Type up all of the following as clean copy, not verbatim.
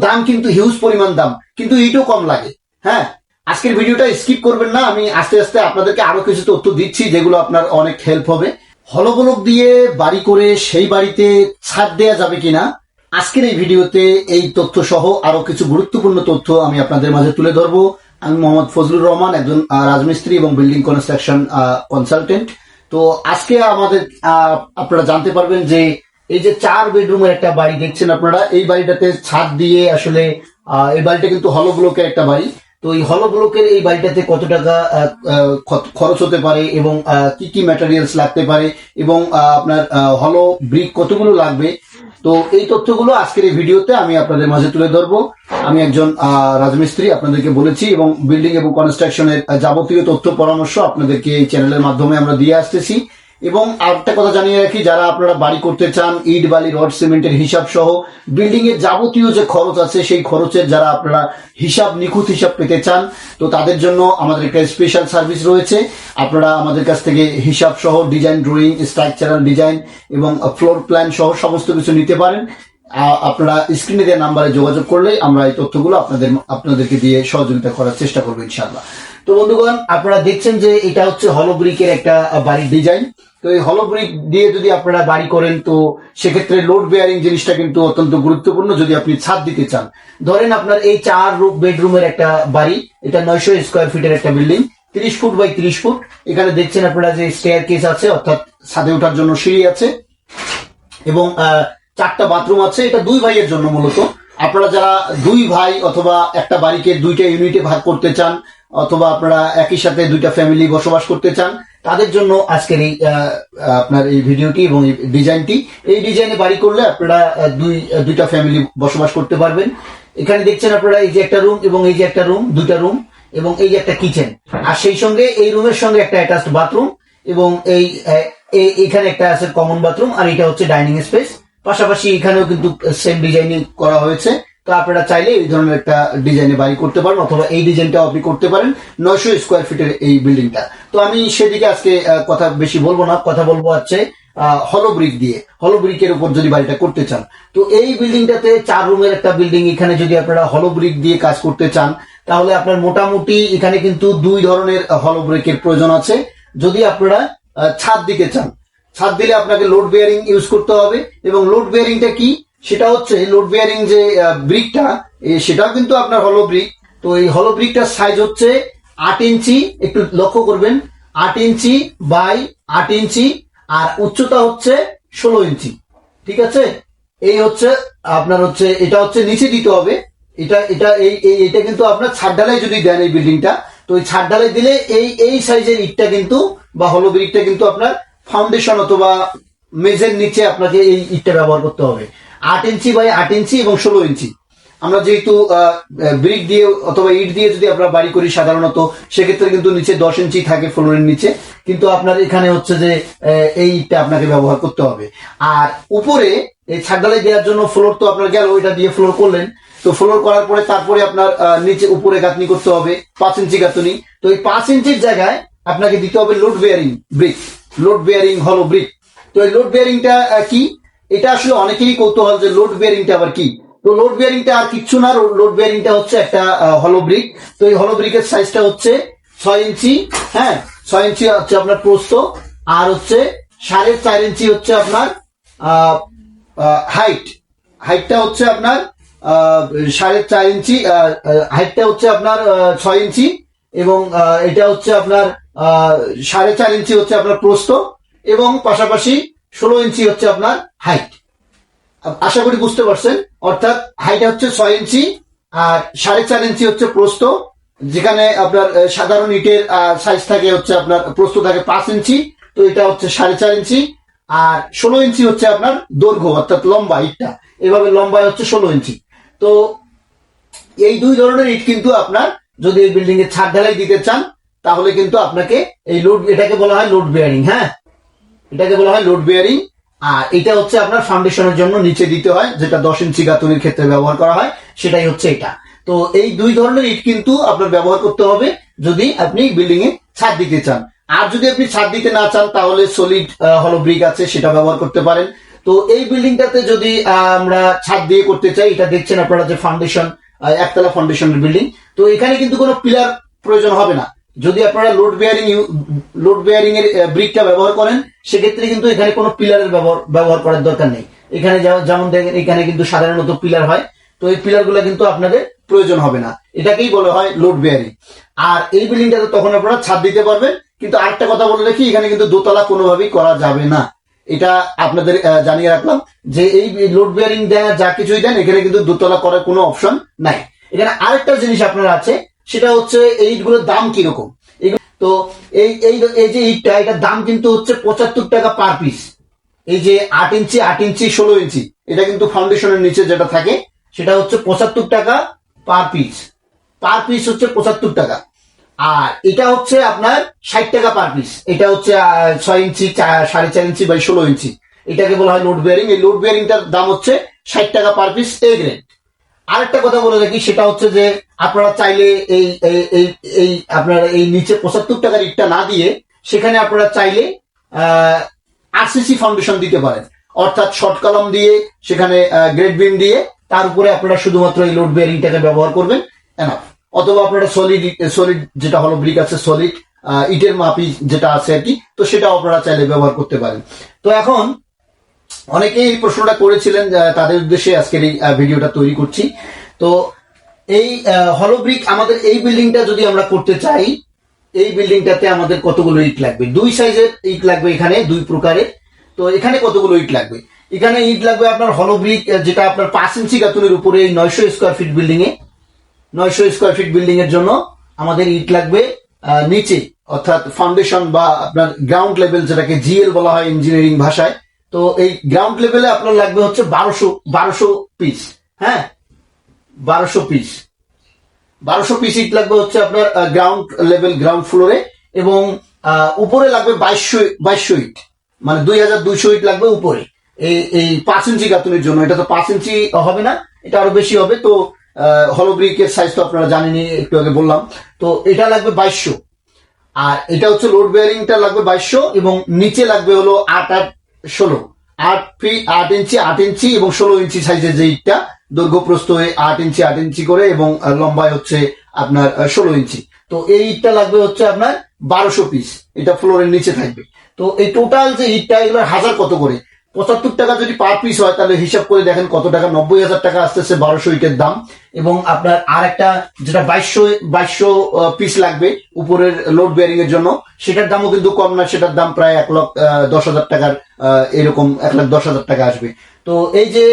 দাম কিন্তু হিউজ পরিমাণ দাম, কিন্তু ইটও কম লাগে। হ্যাঁ, আজকের ভিডিওটা স্কিপ করবেন না, আমি আস্তে আস্তে আপনাদেরকে আরো কিছু তথ্য দিচ্ছি যেগুলো আপনার অনেক হেল্প হবে। হলো ব্লক দিয়ে বাড়ি করে সেই বাড়িতে ছাদ দেয়া যাবে কিনা, আজকের এই ভিডিওতে এই তথ্য সহ আরো কিছু গুরুত্বপূর্ণ তথ্য আমি আপনাদের মাঝে তুলে ধরবো। আমি মোহাম্মদ ফজলুর রহমান, একজন রাজমিস্ত্রি এবং বিল্ডিং কনস্ট্রাকশন কনসালটেন্ট। তো আজকে আমাদের আপনারা জানতে পারবেন যে এই যে 4 বেডরুমের একটা বাড়ি দেখছেন আপনারা, এই বাড়িটাতে ছাদ দিয়ে আসলে এই বাড়িটা কিন্তু হলো ব্লকের একটা বাড়ি। তো এই হলো ব্লকের এই বাড়িটাতে কত টাকা খরচ হতে পারে এবং কি কি ম্যাটেরিয়ালস লাগতে পারে এবং আপনার হলো ব্রিক কতগুলো লাগবে, তো এই তথ্যগুলো আজকের এই ভিডিওতে আমি আপনাদের মাঝে তুলে ধরবো। আমি একজন রাজমিস্ত্রি, আপনাদেরকে বলেছি, এবং বিল্ডিং এবং কনস্ট্রাকশনের যাবতীয় তথ্য পরামর্শ আপনাদেরকে এই চ্যানেলের মাধ্যমে আমরা দিয়ে আসতেছি। এবং আরেকটা কথা জানিয়ে রাখি, যারা আপনারা বাড়ি করতে চান, ইট বালি রড সিমেন্টের হিসাব সহ বিল্ডিং এর যাবতীয় যে খরচ আছে সেই খরচের যারা আপনারা হিসাব, নিখুঁত হিসাব পেতে চান, তো তাদের জন্য আমাদের একটা স্পেশাল সার্ভিস রয়েছে। আপনারা আমাদের কাছ থেকে হিসাব সহ ডিজাইন, ড্রয়িং, স্ট্রাকচারাল ডিজাইন এবং ফ্লোর প্ল্যান সহ সমস্ত কিছু নিতে পারেন। আপনারা স্ক্রিনে দেওয়া নাম্বারে যোগাযোগ করলে আমরা এই তথ্যগুলো আপনাদেরকে দিয়ে সহযোগিতা করার চেষ্টা করবো ইনশাআল্লাহ। তো বন্ধুগণ, আপনারা দেখছেন যে এটা হচ্ছে হলো ব্রিকের একটা বাড়ির ডিজাইন। তো এই হলো ব্রিক দিয়ে যদি আপনারা বাড়ি করেন, তো সেক্ষেত্রে লোড বেয়ারিং জিনিসটা কিন্তু অত্যন্ত গুরুত্বপূর্ণ যদি আপনি ছাদ দিতে চান। ধরেন আপনার এই 4 বেডরুমের একটা বাড়ি, এটা 900 স্কোয়ার ফিটের একটা বিল্ডিং, 30 ফুট বাই 30 ফুট। এখানে দেখছেন আপনারা যে স্টেয়ার কেস আছে, অর্থাৎ ছাদে ওঠার জন্য সিঁড়ি আছে, এবং 4টা বাথরুম আছে। এটা 2 ভাইয়ের জন্য মূলত। আপনারা যারা 2 ভাই অথবা একটা বাড়িকে 2টা ইউনিটে ভাগ করতে চান, অথবা আপনারা একই সাথে 2টা ফ্যামিলি বসবাস করতে চান, তাদের জন্য আজকের এই আপনার এই ভিডিওটি এবং এই ডিজাইনটি। এই ডিজাইনে বাড়ি করলে আপনারা 2টা ফ্যামিলি বসবাস করতে পারবেন। এখানে দেখছেন আপনারা এই যে একটা রুম এবং এই যে একটা রুম, 2টা রুম এবং এই যে একটা কিচেন, আর সেই সঙ্গে এই রুমের সঙ্গে একটা অ্যাটাচড বাথরুম, এবং এইখানে একটা আছে কমন বাথরুম, আর এটা হচ্ছে ডাইনিং স্পেস। পাশাপাশি এখানেও কিন্তু সেম ডিজাইনিং করা হয়েছে। তো আপনারা চাইলে এই ধরনের একটা ডিজাইনে বাড়ি করতে পারেন, অথবা এই ডিজাইনটাও আপনি করতে পারেন 900 স্কোয়ার ফিটের এই বিল্ডিংটা। তো আমি সেদিকে আজকে কথা বেশি বলবো না, কথা বলবো হচ্ছে হলো ব্রিক দিয়ে, হলো ব্রিকের উপর যদি বাড়িটা করতে চান। তো এই বিল্ডিংটাতে 4 রুমের একটা বিল্ডিং, এখানে যদি আপনারা হলো ব্রিক দিয়ে কাজ করতে চান, তাহলে আপনার মোটামুটি এখানে কিন্তু 2 ধরনের হলো ব্রিকের প্রয়োজন আছে। যদি আপনারা ছাদ দিতে চান, ছাদ দিলে আপনাকে লোড বেয়ারিং ইউজ করতে হবে। এবং লোড বেয়ারিংটা কি, সেটা হচ্ছে লোড বেয়ারিং যে ব্রিকটা, সেটাও কিন্তু আপনার হলো ব্রিক। তো এই হলো ব্রিকটার সাইজ হচ্ছে 8 ইঞ্চি, একটু লক্ষ্য করবেন, 8 ইঞ্চি বাই 8 ইঞ্চি, আর উচ্চতা হচ্ছে 16 ইঞ্চি। ঠিক আছে, এই হচ্ছে আপনার হচ্ছে, এটা হচ্ছে নিচে দিতে হবে। এটা কিন্তু আপনার ছাদ ঢালাই যদি দেন এই বিল্ডিংটা, তো এই ছাদ ঢালাই দিলে এই সাইজের ইটটা কিন্তু বা হলো ব্রিকটা কিন্তু আপনার ফাউন্ডেশন অথবা মেজের নিচে আপনাকে এই ইটটা ব্যবহার করতে হবে। 8 ইঞ্চি বাই 8 ইঞ্চি এবং 16 ইঞ্চি। আমরা যেহেতু ব্রিক দিয়ে অথবা ইট দিয়ে যদি আমরা বাড়ি করি সাধারণত, সেক্ষেত্রে কিন্তু নিচে 10 ইঞ্চি থাকে ফ্লোরের নিচে, কিন্তু আপনার এখানে হচ্ছে যে এই ইটটা আপনাকে ব্যবহার করতে হবে। আর উপরে এই ছাদ ঢালাই দেওয়ার জন্য ফ্লোর তো আপনার গেল, এটা দিয়ে ফ্লোর করলেন। তো ফ্লোর করার পরে তারপরে আপনার নিচে উপরে গাঁথনি করতে হবে, 5 ইঞ্চি গাঁথনি। তো এই 5 ইঞ্চির জায়গায় আপনাকে দিতে হবে load bearing brick, load bearing হলো ব্রিক। তো এই লোড বেয়ারিংটা কি, এটা আসলে অনেকেরই কৌতূহল যে লোড বেয়ারিংটা আবার কি। তো লোড বেয়ারিংটা আর কিচ্ছু না, লোড বেয়ারিংটা হচ্ছে একটা হলো ব্রিক। তো এই হলো ব্রিকের সাইজটা হচ্ছে 6 ইঞ্চি। হ্যাঁ, 6 ইঞ্চি হচ্ছে আপনার প্রস্থ, আর হচ্ছে 4.5 ইঞ্চি হচ্ছে আপনার হাইটটা হচ্ছে আপনার 4.5 ইঞ্চি, হাইটটা হচ্ছে আপনার 6 ইঞ্চি, এবং এটা হচ্ছে আপনার 4.5 ইঞ্চি হচ্ছে আপনার প্রস্থ, এবং পাশাপাশি 16 ইঞ্চি হচ্ছে আপনার হাইট। আশা করি বুঝতে পারছেন। অর্থাৎ হাইট হচ্ছে 6 ইঞ্চি আর 4.5 ইঞ্চি হচ্ছে প্রস্থ, যেখানে আপনার সাধারণ ইটের সাইজ থাকে হচ্ছে আপনার প্রস্থ থাকে 5 ইঞ্চি, তো এটা হচ্ছে 4.5 ইঞ্চি, আর 16 ইঞ্চি হচ্ছে আপনার দৈর্ঘ্য অর্থাৎ লম্বা ইটটা, এভাবে লম্বায় হচ্ছে 16 ইঞ্চি। তো এই 2 ধরনের ইট কিন্তু আপনার যদি এই বিল্ডিং এর ছাদ ঢালাই দিতে চান, তাহলে কিন্তু আপনাকে এই লোড, এটাকে বলা হয় লোড বেয়ারিং। হ্যাঁ, এটাকে বলা হয় লোড বেয়ারিং। আর এটা হচ্ছে আপনার ফাউন্ডেশনের জন্য নিচে দিতে হয়, যেটা 10 ইঞ্চি গাঁথনির ক্ষেত্রে ব্যবহার করা হয়, সেটাই হচ্ছে এটা। তো এই 2 ধরনের ইট কিন্তু আপনার ব্যবহার করতে হবে যদি আপনি বিল্ডিং এ ছাদ দিতে চান। আর যদি আপনি ছাদ দিতে না চান, তাহলে সলিড হলো ব্রিক আছে, সেটা ব্যবহার করতে পারেন। তো এই বিল্ডিংটাতে যদি আমরা ছাদ দিয়ে করতে চাই, এটা দেখছেন আপনারা যে ফাউন্ডেশন, একতলা ফাউন্ডেশনের বিল্ডিং, তো এখানে কিন্তু কোনো পিলার প্রয়োজন হবে না। যদি আপনারা লোড বেয়ারিং এর ব্রিকটা ব্যবহার করেন, সেক্ষেত্রে কিন্তু এখানে কোনো পিলারের ব্যবহার করার দরকার নেই। এখানে যেমন দেখেন এখানে কিন্তু সাধারণত পিলার হয়, তো এই পিলার গুলা কিন্তু আপনাদের প্রয়োজন হবে না, এটাকেই বলা হয় লোড বেয়ারিং। আর এই বিল্ডিংটাতে তখন আপনারা ছাদ দিতে পারবেন। কিন্তু আরেকটা কথা বলে রাখি, এখানে কিন্তু দোতলা কোনোভাবেই করা যাবে না, এটা আপনাদের জানিয়ে রাখলাম যে এই লোড বেয়ারিং দেন যা কিছুই দেন, এখানে কিন্তু দোতলা করার কোনো অপশন নাই। এখানে আরেকটা জিনিস আপনার আছে, সেটা হচ্ছে এই ইটগুলোর দাম কিরকম। তো এই যে ইটটা, এটার দাম কিন্তু হচ্ছে 75 টাকা পার পিস। এই যে 8 ইঞ্চি 16 ইঞ্চি, এটা কিন্তু ফাউন্ডেশনের নিচে যেটা থাকে সেটা হচ্ছে 75 টাকা পার পিস। পার পিস হচ্ছে 75 টাকা। আর এটা হচ্ছে আপনার 60 টাকা পার পিস। এটা হচ্ছে 6 ইঞ্চি 4.5 ইঞ্চি বাই 16 ইঞ্চি, এটাকে বলা হয় লোড বেয়ারিং। এই লোড বেয়ারিংটার দাম হচ্ছে 60 টাকা পার পিস, এ গ্রেড। আরেকটা কথা বলে রাখি, সেটা হচ্ছে যে আপনারা চাইলে এই আপনার এই নিচে 75 টাকার ইটটা না দিয়ে সেখানে আপনারা চাইলে আরসিসি ফাউন্ডেশন দিতে পারেন, অর্থাৎ শর্ট কলাম দিয়ে সেখানে গ্রেড বিম দিয়ে তার উপরে আপনারা শুধুমাত্র এই লোড বেয়ারিংটাকে ব্যবহার করবেন, এনাফ। অথবা আপনারা সলিড যেটা হলো ব্রিক আছে, সলিড ইটের মাপি যেটা আছে আর কি, তো সেটাও আপনারা চাইলে ব্যবহার করতে পারেন। তো এখন অনেকেই এই প্রশ্নটা করেছিলেন, তাদের উদ্দেশ্যে আজকের এই ভিডিওটা তৈরি করছি। তো এই হলো ব্রিক আমাদের এই বিল্ডিংটা যদি আমরা করতে চাই, এই বিল্ডিংটাতে আমাদের কতগুলো ইট লাগবে? 2 সাইজের ইট লাগবে, এখানে 2 প্রকারের। তো এখানে কতগুলো ইট লাগবে? এখানে ইট লাগবে আপনার হলো ব্রিক, যেটা আপনার 5 ইঞ্চি গাঁথুনির উপরে এই 900 স্কোয়ার ফিট বিল্ডিং এ, 900 স্কোয়ার ফিট বিল্ডিং এর জন্য আমাদের ইট লাগবে নিচে, অর্থাৎ ফাউন্ডেশন বা আপনার গ্রাউন্ড লেভেল, যেটাকে জিএল বলা হয় ইঞ্জিনিয়ারিং ভাষায়। তো এই গ্রাউন্ড লেভেলে আপনার লাগবে হচ্ছে 1200 পিস। হ্যাঁ, 1200 পিস ইট লাগবে হচ্ছে আপনার গ্রাউন্ড লেভেল, গ্রাউন্ড ফ্লোরে। এবং উপরে লাগবে 2200 ইট, মানে 2200 ইট লাগবে উপরে এই 5 ইঞ্চি গাঁথুনির জন্য। এটা তো 5 ইঞ্চি হবে না, এটা আরো বেশি হবে। তো হলো ব্রিকের সাইজ তো আপনারা জানেনই, একটু আগে বললাম। তো এটা লাগবে 2200। আর এটা হচ্ছে লোড বেয়ারিংটা লাগবে 2200, এবং নিচে লাগবে হলো 8 ইঞ্চি এবং 16 ইঞ্চি সাইজের যে ইটটা, দৈর্ঘ্য প্রস্থ 8 ইঞ্চি করে, এবং লম্বায় হচ্ছে আপনার 16 ইঞ্চি। তো এই ইটটা লাগবে হচ্ছে আপনার 1200 পিস, এটা ফ্লোরের নিচে থাকবে। তো এই টোটাল যে ইটটা, এগুলোর হাজার কত করে? 75 টাকা যদি পার পিস হয়, তাহলে হিসাব করে দেখেন কত টাকা, 90,000 টাকা আসতেছে 1200 ইটের দাম। এবং আপনার আর একটা যেটা 2200 পিস লাগবে উপরের লোড বেয়ারিং এর জন্য, সেটার দামও কিন্তু কম না, সেটার দাম প্রায় 1,10,000 টাকার, এরকম 1,10,000 টাকা আসবে। তো এই যে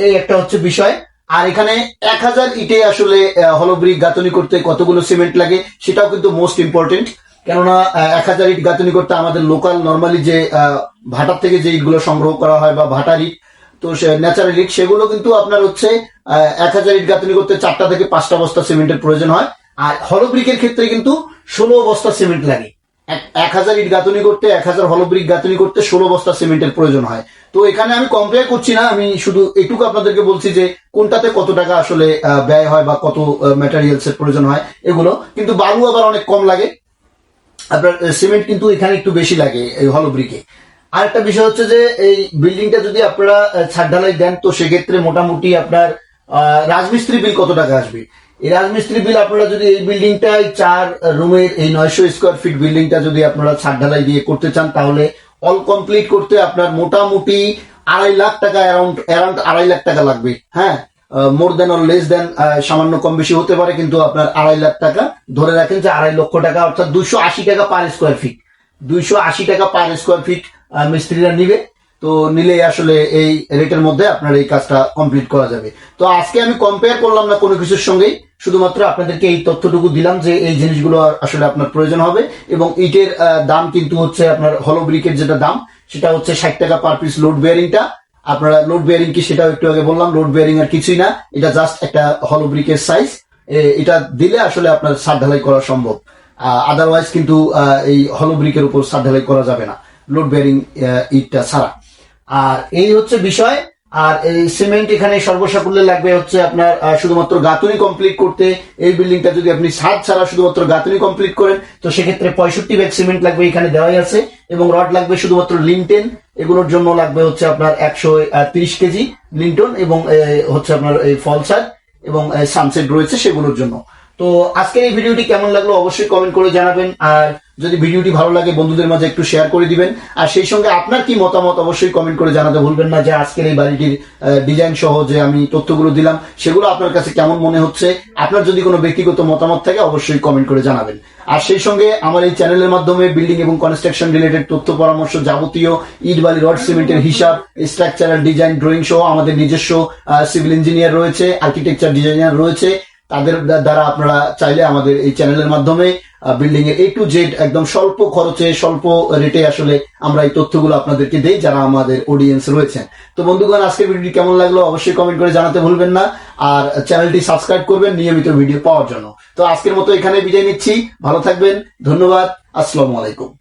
এই একটা হচ্ছে বিষয়। আর এখানে 1000 ইটে আসলে হলো ব্রিক গাঁথনি করতে কতগুলো সিমেন্ট লাগে, সেটাও কিন্তু মোস্ট ইম্পর্টেন্ট। কেননা 1000 ইট গাঁথনি করতে আমাদের লোকাল নর্মালি যে ভাটার থেকে যে ইটগুলো সংগ্রহ করা হয় বা ভাটার ইট, তো ন্যাচারাল ইট, সেগুলো কিন্তু আপনার হচ্ছে 1000 ইট গাঁথনি করতে 4টা থেকে 5টা বস্তা সিমেন্টের প্রয়োজন হয়। আর হলো ব্রিকের ক্ষেত্রে কিন্তু 16 বস্তা সিমেন্ট লাগে। 1000 ইট গাঁথনি করতে, 1000 হলো ব্রিক গাঁথনি করতে 16 বস্তা সিমেন্টের প্রয়োজন হয়। তো এখানে আমি কম্পেয়ার করছি না, আমি শুধু এটুকু আপনাদেরকে বলছি যে কোনটাতে কত টাকা আসলে ব্যয় হয় বা কত ম্যাটেরিয়ালস এর প্রয়োজন হয় এগুলো। কিন্তু বালু আবার অনেক কম লাগে, আপনার সিমেন্ট কিন্তু এখানে একটু বেশি লাগে এই হলো ব্রিকে। আর একটা বিষয় হচ্ছে যে এই বিল্ডিংটা যদি আপনারা ছাদ ঢালাই দেন, তো সেক্ষেত্রে মোটামুটি আপনার রাজমিস্ত্রি বিল কত টাকা আসবে? এই রাজমিস্ত্রি বিল আপনারা যদি এই বিল্ডিংটায় 4 রুমের এই 900 স্কোয়ার ফিট বিল্ডিংটা যদি আপনারা ছাদ ঢালাই দিয়ে করতে চান, তাহলে অল কমপ্লিট করতে আপনার মোটামুটি 2.5 লাখ টাকা, অ্যারাউন্ড 2.5 লাখ টাকা লাগবে। হ্যাঁ, মোর দেন অর লেস দেন, সামান্য কম বেশি হতে পারে, কিন্তু আপনার 2.5 লাখ টাকা ধরে রাখেন যে 2.5 লক্ষ টাকা, অর্থাৎ 280 টাকা পার স্কোয়ার ফিট। 280 টাকা পার স্কোয়ার ফিট মিস্ত্রিরা নিবে। তো নিলে আসলে এই রেটের মধ্যে আপনার এই কাজটা কমপ্লিট করা যাবে। তো আজকে আমি কম্পেয়ার করলাম না কোনো কিছুর সঙ্গেই, শুধুমাত্র আপনাদেরকে এই তথ্যটুকু দিলাম যে এই জিনিসগুলো আসলে আপনার প্রয়োজন হবে। এবং ইটের দাম কিন্তু হচ্ছে আপনার হলো ব্রিকের যেটা দাম, সেটা হচ্ছে 60 টাকা পার পিস। লোড বেয়ারিংটা আপনারা, লোড বেয়ারিং কি সেটাও একটু আগে বললাম, লোড বেয়ারিং আর কিছুই না, এটা জাস্ট একটা হলো ব্রিকের সাইজ। এটা দিলে আসলে আপনার ছাদ ঢালাই করা সম্ভব, আদারওয়াইজ কিন্তু এই হলো ব্রিকের উপর ছাদ ঢালাই করা যাবে না লোড বেয়ারিং ইটটা ছাড়া। আর এই হচ্ছে বিষয়। আর এই সিমেন্ট এখানে সর্বসাকুল্যে লাগবে হচ্ছে আপনার শুধুমাত্র গাঁথনি কমপ্লিট করতে। এই বিল্ডিংটা যদি আপনি ছাদ ছাড়া শুধুমাত্র গাঁথনি কমপ্লিট করেন, তো সেক্ষেত্রে 65 ব্যাগ সিমেন্ট লাগবে, এখানে দেওয়াই আছে। এবং রড লাগবে শুধুমাত্র লিনটেন এগুলোর জন্য লাগবে হচ্ছে আপনার 130 কেজি লিন্টন এবং হচ্ছে আপনার এই ফলসার এবং সানসেট রয়েছে সেগুলোর জন্য। তো আজকের এই ভিডিওটি কেমন লাগলো অবশ্যই কমেন্ট করে জানাবেন, আর যদি ভিডিওটি ভালো লাগে বন্ধুদের মাঝে একটু শেয়ার করে দিবেন, আর সেই সঙ্গে আপনার কি মতামত অবশ্যই কমেন্ট করে জানাতে ভুলবেন না, যে আজকের এই বাড়িটির ডিজাইন সহ যে আমি তথ্যগুলো দিলাম সেগুলো আপনার কাছে কেমন মনে হচ্ছে। আপনার যদি কোনো ব্যক্তিগত মতামত থাকে অবশ্যই কমেন্ট করে জানাবেন। আর সেই সঙ্গে আমার এই চ্যানেলের মাধ্যমে বিল্ডিং এবং কনস্ট্রাকশন রিলেটেড তথ্য পরামর্শ, যাবতীয় ইট বালি রড সিমেন্টের হিসাব, স্ট্রাকচারাল ডিজাইন ড্রয়িং সহ আমাদের নিজস্ব সিভিল ইঞ্জিনিয়ার রয়েছে, আর্কিটেকচার ডিজাইনার রয়েছে, তাদের দ্বারা আপনারা চাইলে আমাদের এই চ্যানেলের মাধ্যমে বিল্ডিং এর A to Z একদম স্বল্প খরচে স্বল্প রেটে আসলে আমরা এই তথ্যগুলো আপনাদেরকে দেই যারা আমাদের অডিয়েন্স রয়েছেন। তো বন্ধুগণ, আজকের ভিডিওটি কেমন লাগলো অবশ্যই কমেন্ট করে জানাতে ভুলবেন না, আর চ্যানেলটি সাবস্ক্রাইব করবেন নিয়মিত ভিডিও পাওয়ার জন্য। তো আজকের মতো এখানে বিদায় নিচ্ছি, ভালো থাকবেন, ধন্যবাদ, আসসালামু আলাইকুম।